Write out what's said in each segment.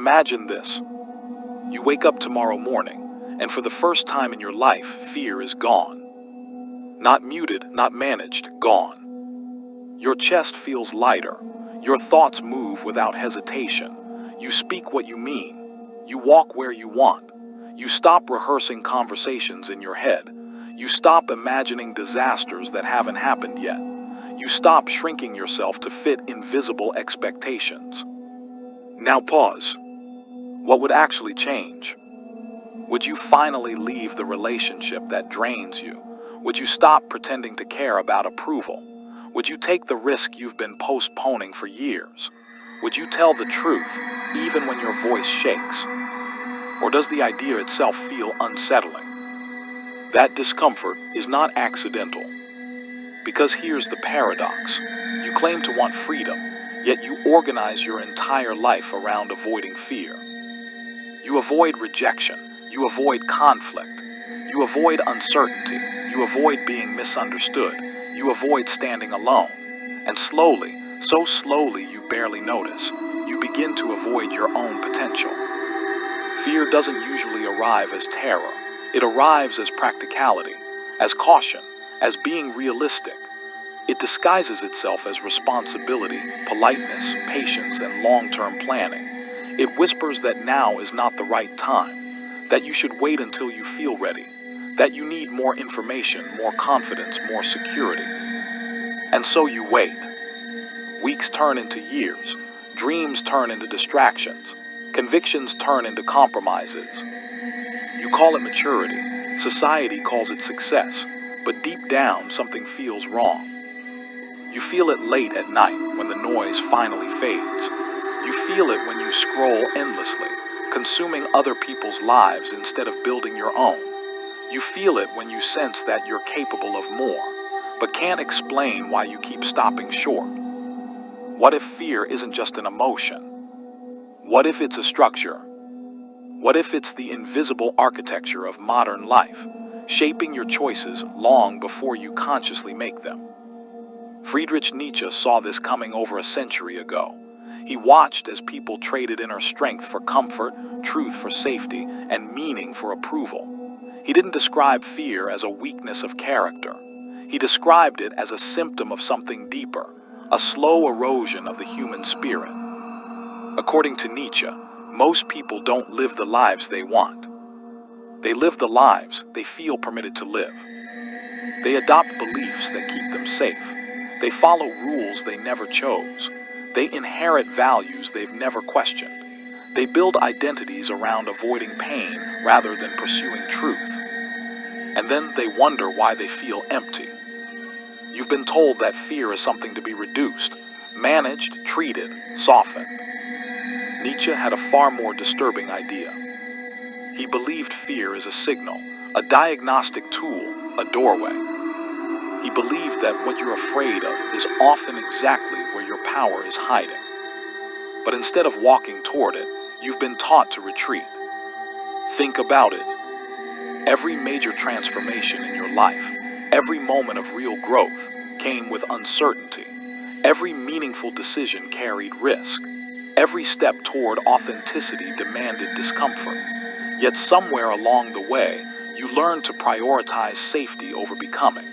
imagine this. You wake up tomorrow morning, and for the first time in your life, fear is gone. Not muted, not managed, gone. Your chest feels lighter. Your thoughts move without hesitation. You speak what you mean. You walk where you want. You stop rehearsing conversations in your head. You stop imagining disasters that haven't happened yet. You stop shrinking yourself to fit invisible expectations. Now pause. What would actually change? Would you finally leave the relationship that drains you? Would you stop pretending to care about approval? Would you take the risk you've been postponing for years? Would you tell the truth, even when your voice shakes? Or does the idea itself feel unsettling? That discomfort is not accidental. Because here's the paradox. You claim to want freedom, yet you organize your entire life around avoiding fear. You avoid rejection. You avoid conflict. You avoid uncertainty. You avoid being misunderstood. You avoid standing alone. And slowly, so slowly you barely notice, you begin to avoid your own potential. Fear doesn't usually arrive as terror. It arrives as practicality, as caution, as being realistic. It disguises itself as responsibility, politeness, patience, and long-term planning. It whispers that now is not the right time, that you should wait until you feel ready, that you need more information, more confidence, more security. And so you wait. Weeks turn into years. Dreams turn into distractions. Convictions turn into compromises. You call it maturity. Society calls it success. But deep down, something feels wrong. You feel it late at night when the noise finally fades. You feel it when you scroll endlessly, consuming other people's lives instead of building your own. You feel it when you sense that you're capable of more, but can't explain why you keep stopping short. What if fear isn't just an emotion? What if it's a structure? What if it's the invisible architecture of modern life, shaping your choices long before you consciously make them? Friedrich Nietzsche saw this coming over a century ago. He watched as people traded inner strength for comfort, truth for safety, and meaning for approval. He didn't describe fear as a weakness of character. He described it as a symptom of something deeper, a slow erosion of the human spirit. According to Nietzsche, most people don't live the lives they want. They live the lives they feel permitted to live. They adopt beliefs that keep them safe. They follow rules they never chose. They inherit values they've never questioned. They build identities around avoiding pain rather than pursuing truth. And then they wonder why they feel empty. You've been told that fear is something to be reduced, managed, treated, softened. Nietzsche had a far more disturbing idea. He believed fear is a signal, a diagnostic tool, a doorway. He believed that what you're afraid of is often exactly where your power is hiding. But instead of walking toward it, you've been taught to retreat. Think about it. Every major transformation in your life, every moment of real growth, came with uncertainty. Every meaningful decision carried risk. Every step toward authenticity demanded discomfort. Yet somewhere along the way, you learned to prioritize safety over becoming.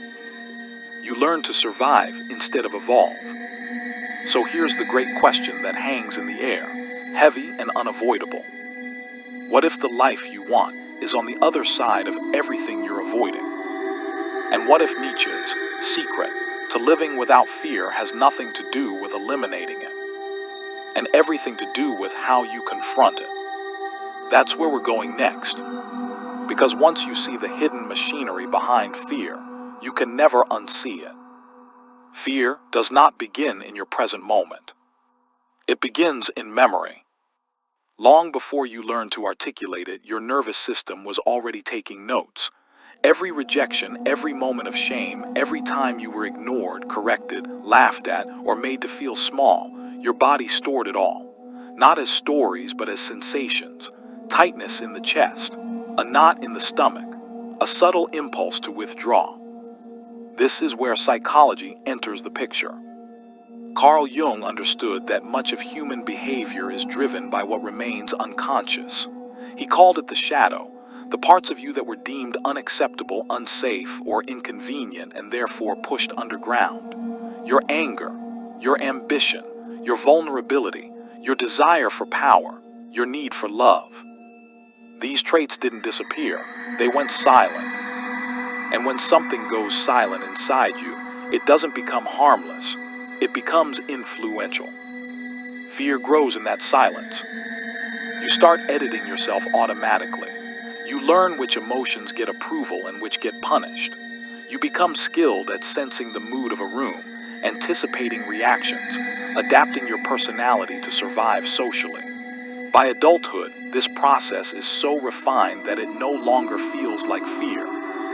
You learn to survive instead of evolve. So here's the great question that hangs in the air, heavy and unavoidable. What if the life you want is on the other side of everything you're avoiding? And what if Nietzsche's secret to living without fear has nothing to do with eliminating it, and everything to do with how you confront it? That's where we're going next. Because once you see the hidden machinery behind fear, you can never unsee it. Fear does not begin in your present moment. It begins in memory. Long before you learned to articulate it, your nervous system was already taking notes. Every rejection, every moment of shame, every time you were ignored, corrected, laughed at, or made to feel small, your body stored it all. Not as stories, but as sensations. Tightness in the chest, a knot in the stomach, a subtle impulse to withdraw. This is where psychology enters the picture. Carl Jung understood that much of human behavior is driven by what remains unconscious. He called it the shadow, the parts of you that were deemed unacceptable, unsafe, or inconvenient and therefore pushed underground. Your anger, your ambition, your vulnerability, your desire for power, your need for love. These traits didn't disappear, they went silent. And when something goes silent inside you, it doesn't become harmless, it becomes influential. Fear grows in that silence. You start editing yourself automatically. You learn which emotions get approval and which get punished. You become skilled at sensing the mood of a room, anticipating reactions, adapting your personality to survive socially. By adulthood, this process is so refined that it no longer feels like fear.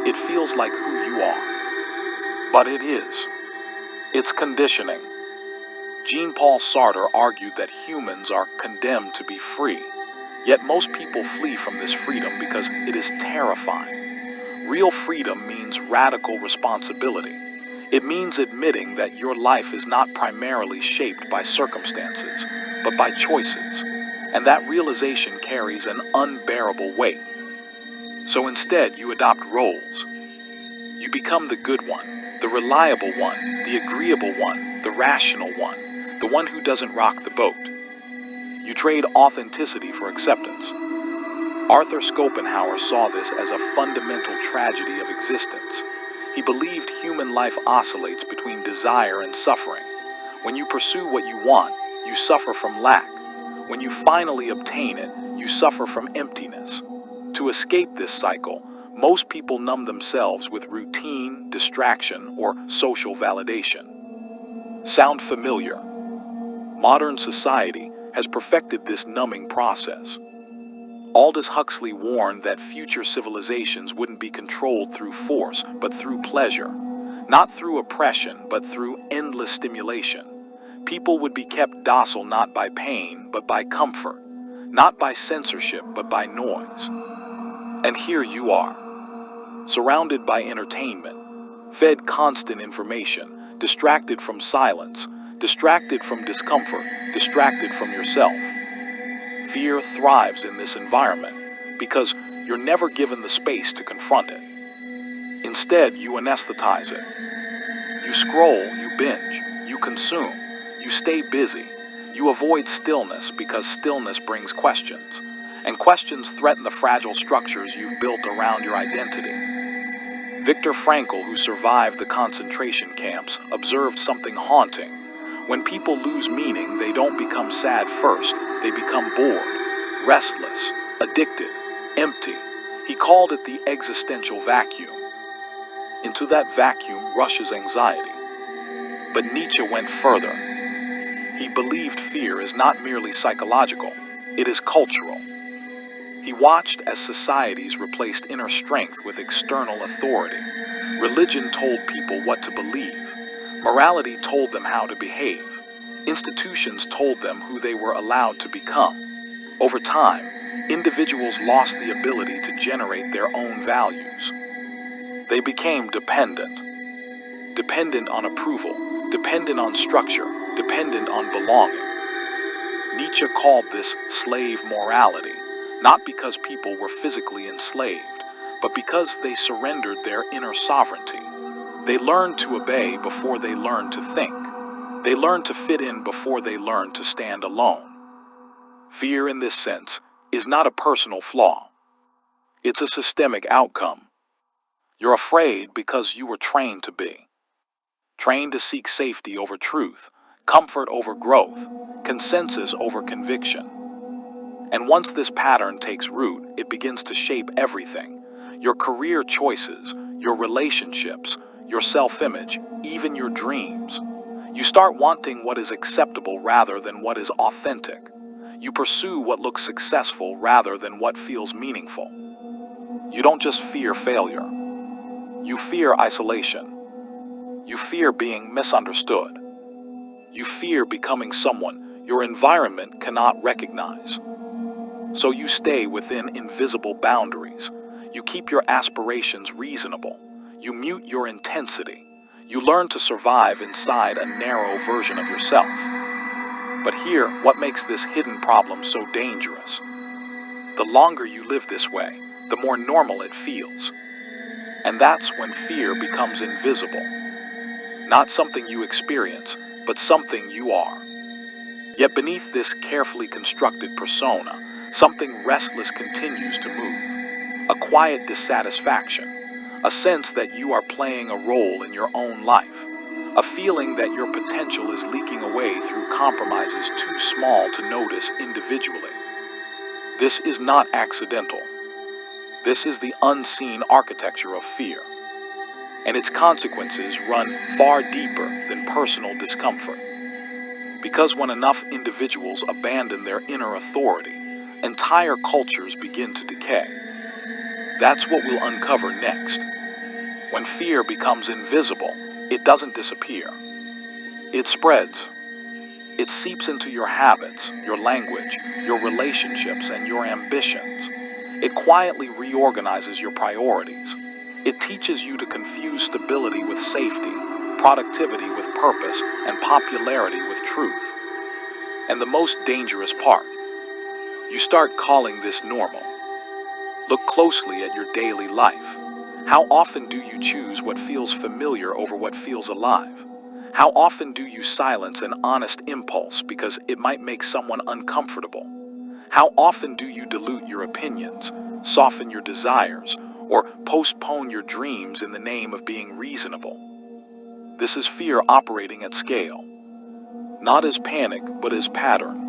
It feels like who you are. But it is. It's conditioning. Jean-Paul Sartre argued that humans are condemned to be free. Yet most people flee from this freedom because it is terrifying. Real freedom means radical responsibility. It means admitting that your life is not primarily shaped by circumstances, but by choices. And that realization carries an unbearable weight. So instead, you adopt roles. You become the good one, the reliable one, the agreeable one, the rational one, the one who doesn't rock the boat. You trade authenticity for acceptance. Arthur Schopenhauer saw this as a fundamental tragedy of existence. He believed human life oscillates between desire and suffering. When you pursue what you want, you suffer from lack. When you finally obtain it, you suffer from emptiness. To escape this cycle, most people numb themselves with routine, distraction, or social validation. Sound familiar? Modern society has perfected this numbing process. Aldous Huxley warned that future civilizations wouldn't be controlled through force, but through pleasure. Not through oppression, but through endless stimulation. People would be kept docile not by pain, but by comfort. Not by censorship, but by noise. And here you are, surrounded by entertainment, fed constant information, distracted from silence, distracted from discomfort, distracted from yourself. Fear thrives in this environment because you're never given the space to confront it. Instead, you anesthetize it. You scroll, you binge, you consume, you stay busy. You avoid stillness because stillness brings questions, and questions threaten the fragile structures you've built around your identity. Viktor Frankl, who survived the concentration camps, observed something haunting. When people lose meaning, they don't become sad first, they become bored, restless, addicted, empty. He called it the existential vacuum. Into that vacuum rushes anxiety. But Nietzsche went further. He believed fear is not merely psychological, it is cultural. He watched as societies replaced inner strength with external authority. Religion told people what to believe. Morality told them how to behave. Institutions told them who they were allowed to become. Over time, individuals lost the ability to generate their own values. They became dependent. Dependent on approval, dependent on structure, dependent on belonging. Nietzsche called this slave morality, not because people were physically enslaved, but because they surrendered their inner sovereignty. They learned to obey before they learned to think. They learned to fit in before they learned to stand alone. Fear, in this sense, is not a personal flaw. It's a systemic outcome. You're afraid because you were trained to be. Trained to seek safety over truth, comfort over growth, consensus over conviction. And once this pattern takes root, it begins to shape everything. Your career choices, your relationships, your self-image, even your dreams. You start wanting what is acceptable rather than what is authentic. You pursue what looks successful rather than what feels meaningful. You don't just fear failure. You fear isolation. You fear being misunderstood. You fear becoming someone your environment cannot recognize. So you stay within invisible boundaries. You keep your aspirations reasonable. You mute your intensity. You learn to survive inside a narrow version of yourself. But here, what makes this hidden problem so dangerous? The longer you live this way, the more normal it feels. And that's when fear becomes invisible. Not something you experience, but something you are. Yet beneath this carefully constructed persona, something restless continues to move. A quiet dissatisfaction, a sense that you are playing a role in your own life, a feeling that your potential is leaking away through compromises too small to notice individually. This is not accidental. This is the unseen architecture of fear, and its consequences run far deeper than personal discomfort. Because when enough individuals abandon their inner authority, entire cultures begin to decay. That's what we'll uncover next. When fear becomes invisible, it doesn't disappear. It spreads. It seeps into your habits, your language, your relationships, and your ambitions. It quietly reorganizes your priorities. It teaches you to confuse stability with safety, productivity with purpose, and popularity with truth. And the most dangerous part, you start calling this normal. Look closely at your daily life. How often do you choose what feels familiar over what feels alive? How often do you silence an honest impulse because it might make someone uncomfortable? How often do you dilute your opinions, soften your desires, or postpone your dreams in the name of being reasonable? This is fear operating at scale. Not as panic, but as pattern.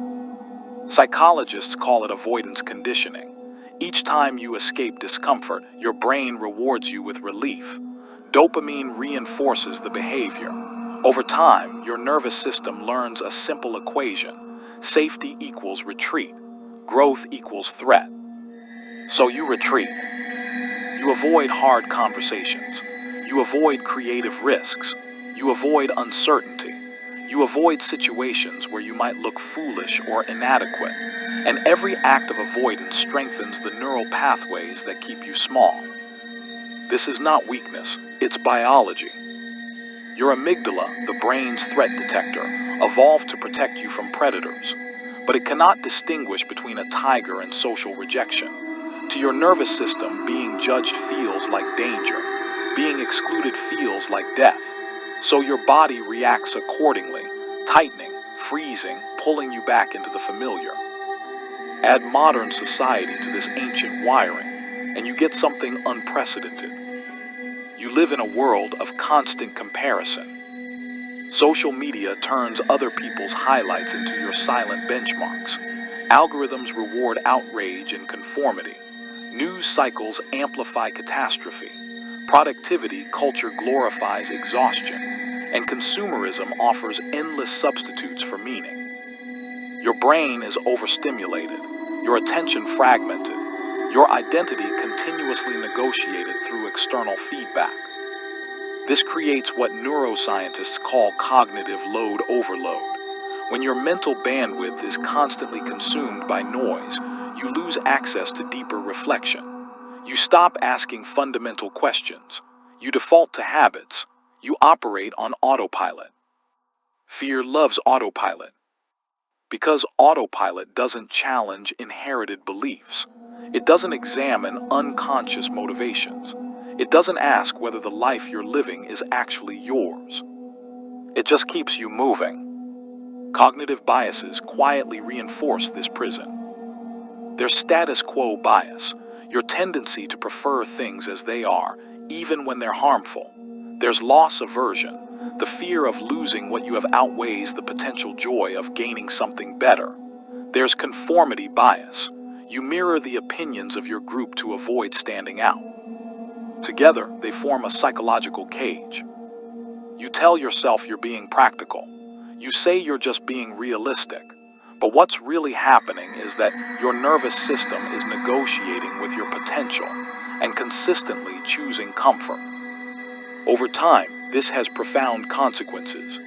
Psychologists call it avoidance conditioning. Each time you escape discomfort, your brain rewards you with relief. Dopamine reinforces the behavior. Over time, your nervous system learns a simple equation. Safety equals retreat. Growth equals threat. So you retreat. You avoid hard conversations. You avoid creative risks. You avoid uncertainty. You avoid situations where you might look foolish or inadequate. And every act of avoidance strengthens the neural pathways that keep you small. This is not weakness, it's biology. Your amygdala, the brain's threat detector, evolved to protect you from predators. But it cannot distinguish between a tiger and social rejection. To your nervous system, being judged feels like danger. Being excluded feels like death. So your body reacts accordingly, tightening, freezing, pulling you back into the familiar. Add modern society to this ancient wiring, and you get something unprecedented. You live in a world of constant comparison. Social media turns other people's highlights into your silent benchmarks. Algorithms reward outrage and conformity. News cycles amplify catastrophe. Productivity culture glorifies exhaustion. And consumerism offers endless substitutes for meaning. Your brain is overstimulated, your attention fragmented, your identity continuously negotiated through external feedback. This creates what neuroscientists call cognitive load overload. When your mental bandwidth is constantly consumed by noise, you lose access to deeper reflection. You stop asking fundamental questions. You default to habits. You operate on autopilot. Fear loves autopilot. Because autopilot doesn't challenge inherited beliefs. It doesn't examine unconscious motivations. It doesn't ask whether the life you're living is actually yours. It just keeps you moving. Cognitive biases quietly reinforce this prison. There's status quo bias, your tendency to prefer things as they are, even when they're harmful. There's loss aversion. The fear of losing what you have outweighs the potential joy of gaining something better. There's conformity bias. You mirror the opinions of your group to avoid standing out. Together, they form a psychological cage. You tell yourself you're being practical. You say you're just being realistic. But what's really happening is that your nervous system is negotiating with your potential and consistently choosing comfort. Over time, this has profound consequences.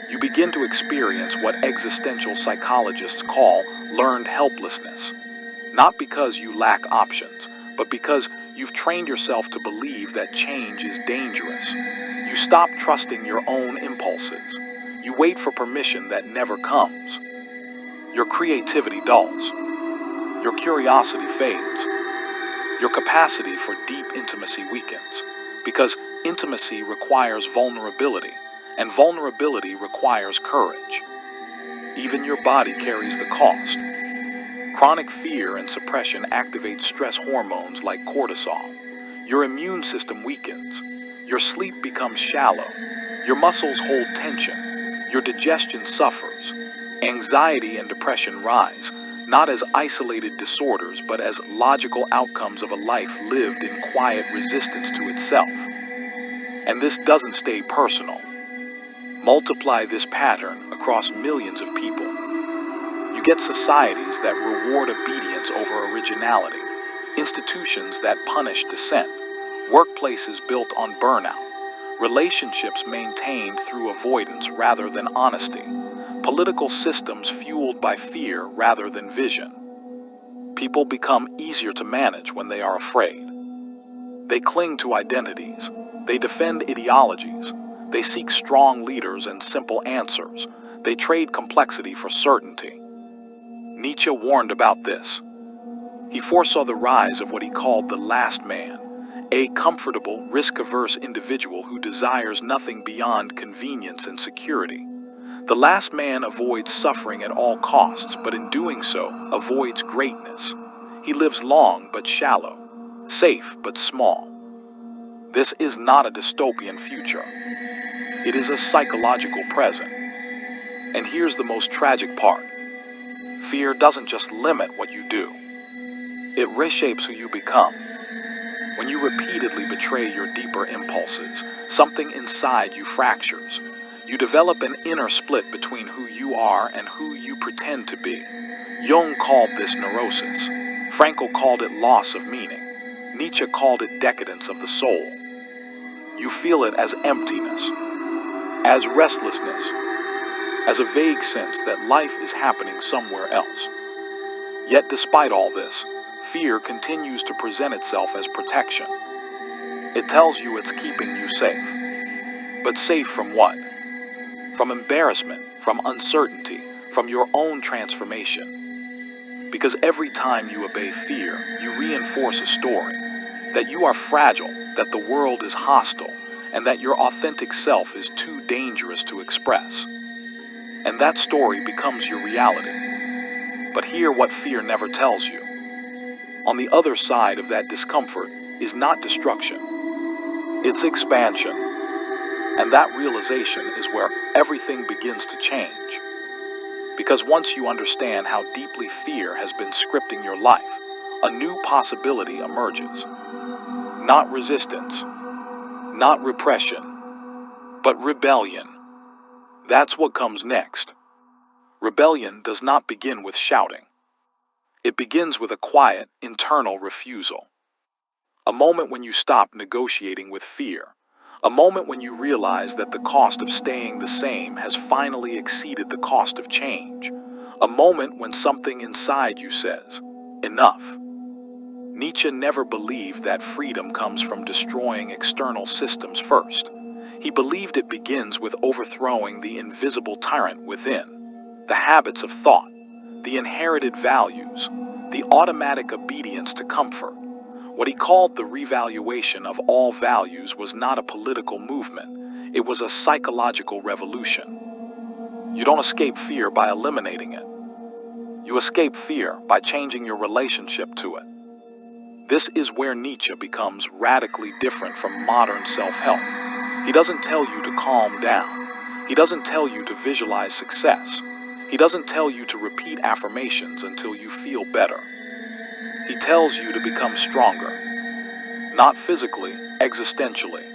You begin to experience what existential psychologists call learned helplessness. Not because you lack options, but because you've trained yourself to believe that change is dangerous. You stop trusting your own impulses. You wait for permission that never comes. Your creativity dulls. Your curiosity fades. Your capacity for deep intimacy weakens, because intimacy requires vulnerability, and vulnerability requires courage. Even your body carries the cost. Chronic fear and suppression activate stress hormones like cortisol. Your immune system weakens. Your sleep becomes shallow. Your muscles hold tension. Your digestion suffers. Anxiety and depression rise, not as isolated disorders, but as logical outcomes of a life lived in quiet resistance to itself. And this doesn't stay personal. Multiply this pattern across millions of people. You get societies that reward obedience over originality, institutions that punish dissent, workplaces built on burnout, relationships maintained through avoidance rather than honesty, political systems fueled by fear rather than vision. People become easier to manage when they are afraid. They cling to identities. They defend ideologies. They seek strong leaders and simple answers. They trade complexity for certainty. Nietzsche warned about this. He foresaw the rise of what he called the last man, a comfortable, risk-averse individual who desires nothing beyond convenience and security. The last man avoids suffering at all costs, but in doing so, avoids greatness. He lives long but shallow, safe but small. This is not a dystopian future. It is a psychological present. And here's the most tragic part. Fear doesn't just limit what you do. It reshapes who you become. When you repeatedly betray your deeper impulses, something inside you fractures. You develop an inner split between who you are and who you pretend to be. Jung called this neurosis. Frankl called it loss of meaning. Nietzsche called it decadence of the soul. You feel it as emptiness, as restlessness, as a vague sense that life is happening somewhere else. Yet despite all this, fear continues to present itself as protection. It tells you it's keeping you safe. But safe from what? From embarrassment, from uncertainty, from your own transformation. Because every time you obey fear, you reinforce a story. That you are fragile, that the world is hostile, and that your authentic self is too dangerous to express. And that story becomes your reality. But hear what fear never tells you. On the other side of that discomfort is not destruction. It's expansion. And that realization is where everything begins to change. Because once you understand how deeply fear has been scripting your life, a new possibility emerges. Not resistance, not repression, but rebellion. That's what comes next. Rebellion does not begin with shouting. It begins with a quiet, internal refusal. A moment when you stop negotiating with fear. A moment when you realize that the cost of staying the same has finally exceeded the cost of change. A moment when something inside you says, enough. Nietzsche never believed that freedom comes from destroying external systems first. He believed it begins with overthrowing the invisible tyrant within, the habits of thought, the inherited values, the automatic obedience to comfort. What he called the revaluation of all values was not a political movement. It was a psychological revolution. You don't escape fear by eliminating it. You escape fear by changing your relationship to it. This is where Nietzsche becomes radically different from modern self-help. He doesn't tell you to calm down. He doesn't tell you to visualize success. He doesn't tell you to repeat affirmations until you feel better. He tells you to become stronger, not physically, existentially.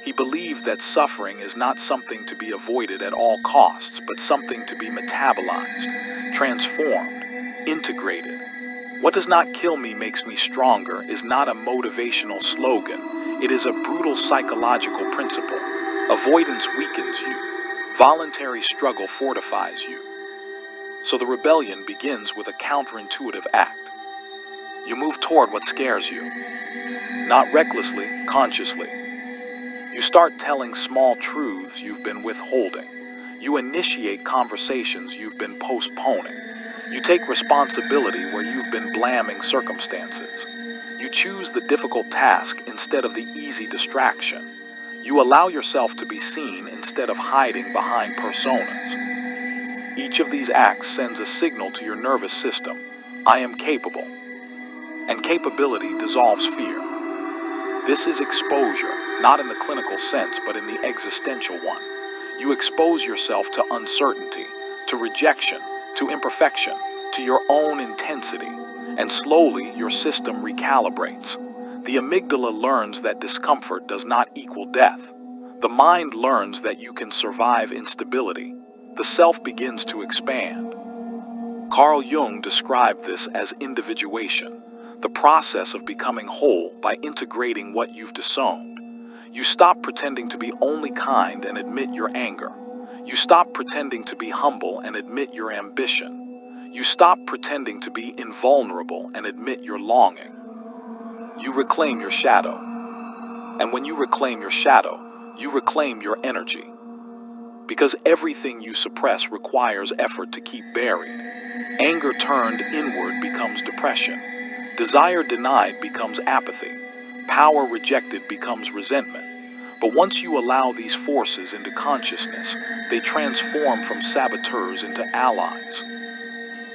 He believed that suffering is not something to be avoided at all costs, but something to be metabolized, transformed, integrated. What does not kill me makes me stronger is not a motivational slogan. It is a brutal psychological principle. Avoidance weakens you. Voluntary struggle fortifies you. So the rebellion begins with a counterintuitive act. You move toward what scares you, not recklessly, consciously. You start telling small truths you've been withholding. You initiate conversations you've been postponing. You take responsibility where you've been blaming circumstances. You choose the difficult task instead of the easy distraction. You allow yourself to be seen instead of hiding behind personas. Each of these acts sends a signal to your nervous system: I am capable. And capability dissolves fear. This is exposure, not in the clinical sense, but in the existential one. You expose yourself to uncertainty, to rejection, to imperfection, to your own intensity, and slowly your system recalibrates. The amygdala learns that discomfort does not equal death. The mind learns that you can survive instability. The self begins to expand. Carl Jung described this as individuation, the process of becoming whole by integrating what you've disowned. You stop pretending to be only kind and admit your anger. You stop pretending to be humble and admit your ambition. You stop pretending to be invulnerable and admit your longing. You reclaim your shadow. And when you reclaim your shadow, you reclaim your energy. Because everything you suppress requires effort to keep buried. Anger turned inward becomes depression. Desire denied becomes apathy. Power rejected becomes resentment. But once you allow these forces into consciousness, they transform from saboteurs into allies.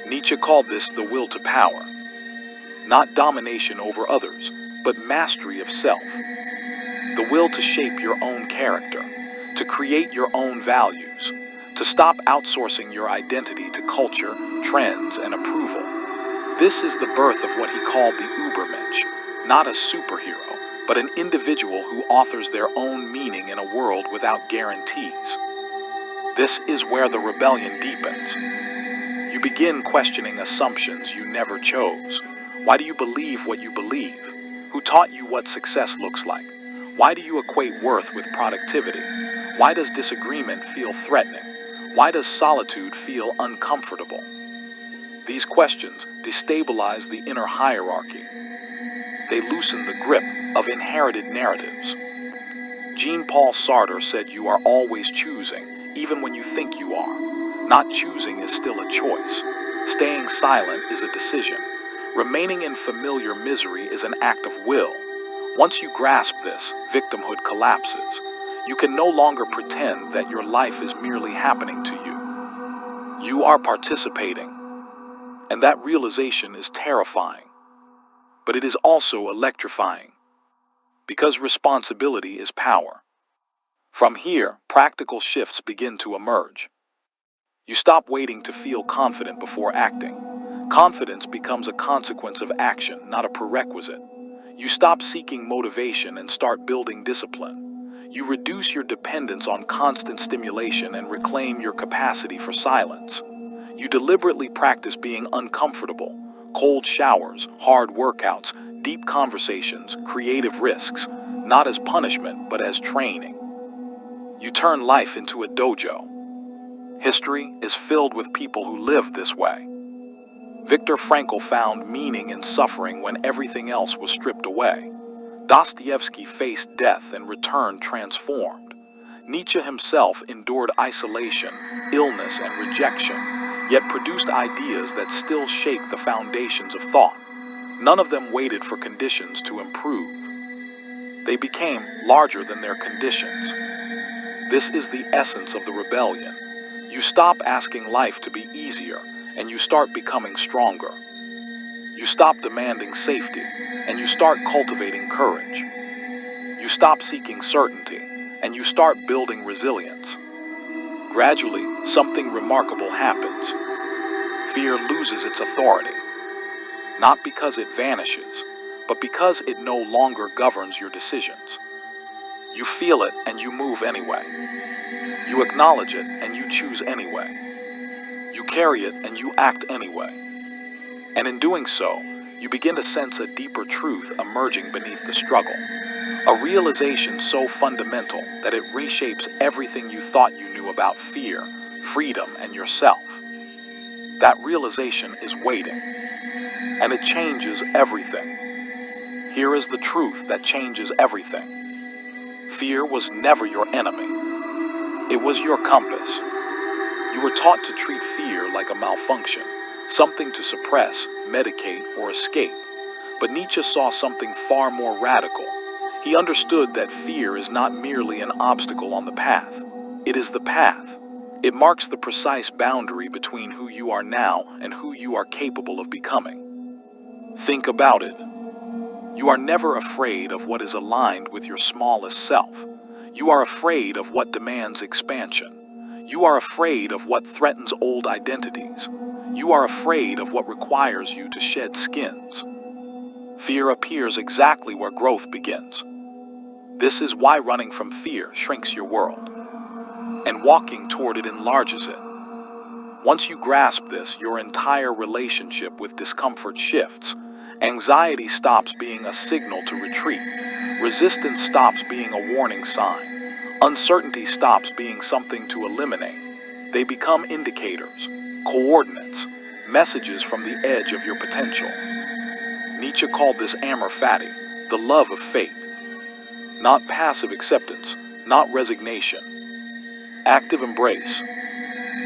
Nietzsche called this the will to power. Not domination over others, but mastery of self. The will to shape your own character, to create your own values, to stop outsourcing your identity to culture, trends, and approval. This is the birth of what he called the Übermensch, not a superhero, but an individual who authors their own meaning in a world without guarantees. This is where the rebellion deepens. You begin questioning assumptions you never chose. Why do you believe what you believe? Who taught you what success looks like? Why do you equate worth with productivity? Why does disagreement feel threatening? Why does solitude feel uncomfortable? These questions destabilize the inner hierarchy. They loosen the grip of inherited narratives. Jean-Paul Sartre said you are always choosing, even when you think you are. Not choosing is still a choice. Staying silent is a decision. Remaining in familiar misery is an act of will. Once you grasp this, victimhood collapses. You can no longer pretend that your life is merely happening to you. You are participating. And that realization is terrifying. But it is also electrifying. Because responsibility is power. From here, practical shifts begin to emerge. You stop waiting to feel confident before acting. Confidence becomes a consequence of action, not a prerequisite. You stop seeking motivation and start building discipline. You reduce your dependence on constant stimulation and reclaim your capacity for silence. You deliberately practice being uncomfortable. Cold showers, hard workouts, deep conversations, creative risks, not as punishment, but as training. You turn life into a dojo. History is filled with people who lived this way. Viktor Frankl found meaning in suffering when everything else was stripped away. Dostoevsky faced death and returned transformed. Nietzsche himself endured isolation, illness, and rejection, yet produced ideas that still shake the foundations of thought. None of them waited for conditions to improve. They became larger than their conditions. This is the essence of the rebellion. You stop asking life to be easier, and you start becoming stronger. You stop demanding safety, and you start cultivating courage. You stop seeking certainty, and you start building resilience. Gradually, something remarkable happens. Fear loses its authority. Not because it vanishes, but because it no longer governs your decisions. You feel it and you move anyway. You acknowledge it and you choose anyway. You carry it and you act anyway. And in doing so, you begin to sense a deeper truth emerging beneath the struggle. A realization so fundamental that it reshapes everything you thought you knew about fear, freedom, and yourself. That realization is waiting. and it changes everything. Here is the truth that changes everything. Fear was never your enemy. It was your compass. You were taught to treat fear like a malfunction, something to suppress, medicate, or escape. But Nietzsche saw something far more radical. He understood that fear is not merely an obstacle on the path. It is the path. It marks the precise boundary between who you are now and who you are capable of becoming. Think about it. You are never afraid of what is aligned with your smallest self. You are afraid of what demands expansion. You are afraid of what threatens old identities. You are afraid of what requires you to shed skins. Fear appears exactly where growth begins. This is why running from fear shrinks your world, and walking toward it enlarges it. Once you grasp this, your entire relationship with discomfort shifts. Anxiety stops being a signal to retreat. Resistance stops being a warning sign. Uncertainty stops being something to eliminate. They become indicators, coordinates, messages from the edge of your potential. Nietzsche called this amor fati, the love of fate. Not passive acceptance, not resignation. Active embrace.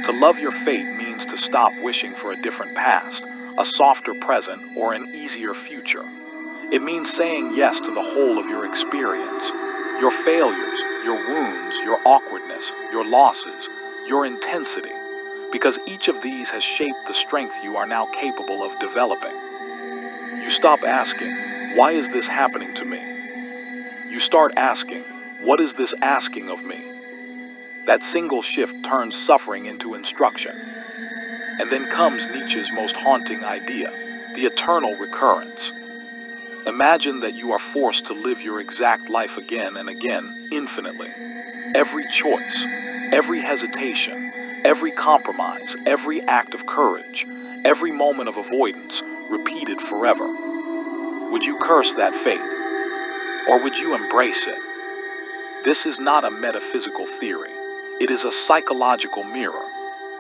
To love your fate means to stop wishing for a different past, a softer present, or an easier future. It means saying yes to the whole of your experience, your failures, your wounds, your awkwardness, your losses, your intensity, because each of these has shaped the strength you are now capable of developing. You stop asking, why is this happening to me? You start asking, what is this asking of me? That single shift turns suffering into instruction. And then comes Nietzsche's most haunting idea, the eternal recurrence. Imagine that you are forced to live your exact life again and again, infinitely. Every choice, every hesitation, every compromise, every act of courage, every moment of avoidance, repeated forever. Would you curse that fate? Or would you embrace it? This is not a metaphysical theory. It is a psychological mirror.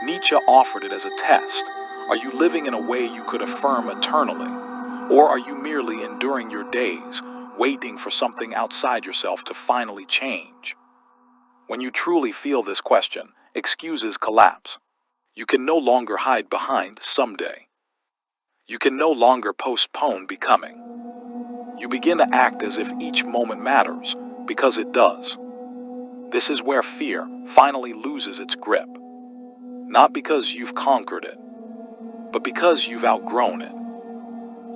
Nietzsche offered it as a test. Are you living in a way you could affirm eternally? Or are you merely enduring your days, waiting for something outside yourself to finally change? When you truly feel this question, excuses collapse. You can no longer hide behind someday. You can no longer postpone becoming. You begin to act as if each moment matters, because it does. This is where fear finally loses its grip. Not because you've conquered it, but because you've outgrown it.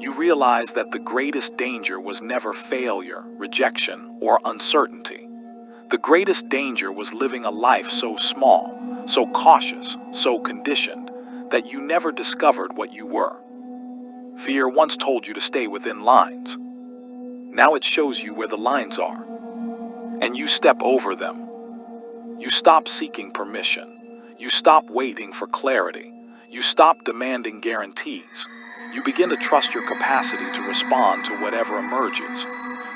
You realize that the greatest danger was never failure, rejection, or uncertainty. The greatest danger was living a life so small, so cautious, so conditioned, that you never discovered what you were. Fear once told you to stay within lines. Now it shows you where the lines are, and you step over them. You stop seeking permission. You stop waiting for clarity. You stop demanding guarantees. You begin to trust your capacity to respond to whatever emerges.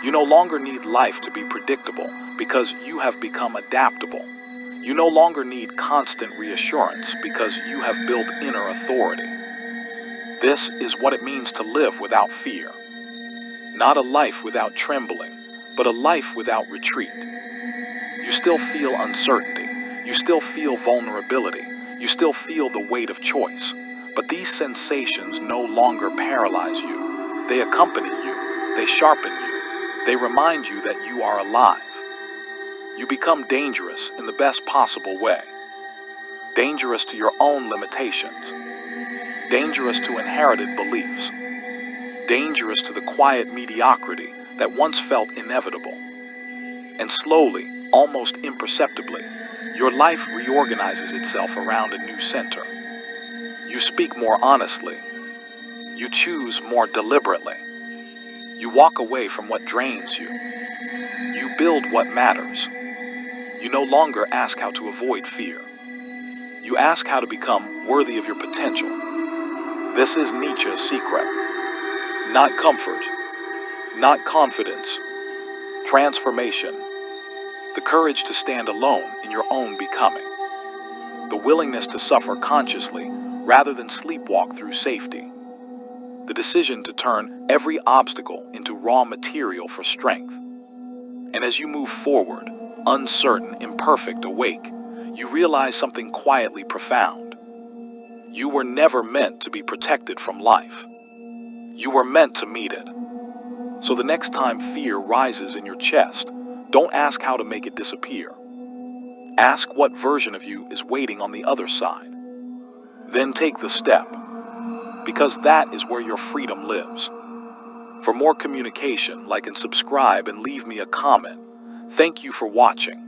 You no longer need life to be predictable because you have become adaptable. You no longer need constant reassurance because you have built inner authority. This is what it means to live without fear. Not a life without trembling, but a life without retreat. You still feel uncertainty. You still feel vulnerability. You still feel the weight of choice. But these sensations no longer paralyze you. They accompany you. They sharpen you. They remind you that you are alive. You become dangerous in the best possible way. Dangerous to your own limitations. Dangerous to inherited beliefs. Dangerous to the quiet mediocrity that once felt inevitable. And slowly, almost imperceptibly, your life reorganizes itself around a new center. You speak more honestly. You choose more deliberately. You walk away from what drains you. You build what matters. You no longer ask how to avoid fear. You ask how to become worthy of your potential. This is Nietzsche's secret. Not comfort, not confidence, transformation. The courage to stand alone in your own becoming. The willingness to suffer consciously rather than sleepwalk through safety. the decision to turn every obstacle into raw material for strength. And as you move forward, uncertain, imperfect, awake, you realize something quietly profound. You were never meant to be protected from life. You were meant to meet it. So the next time fear rises in your chest, don't ask how to make it disappear. Ask what version of you is waiting on the other side. Then take the step, because that is where your freedom lives. For more communication, like and subscribe and leave me a comment. Thank you for watching.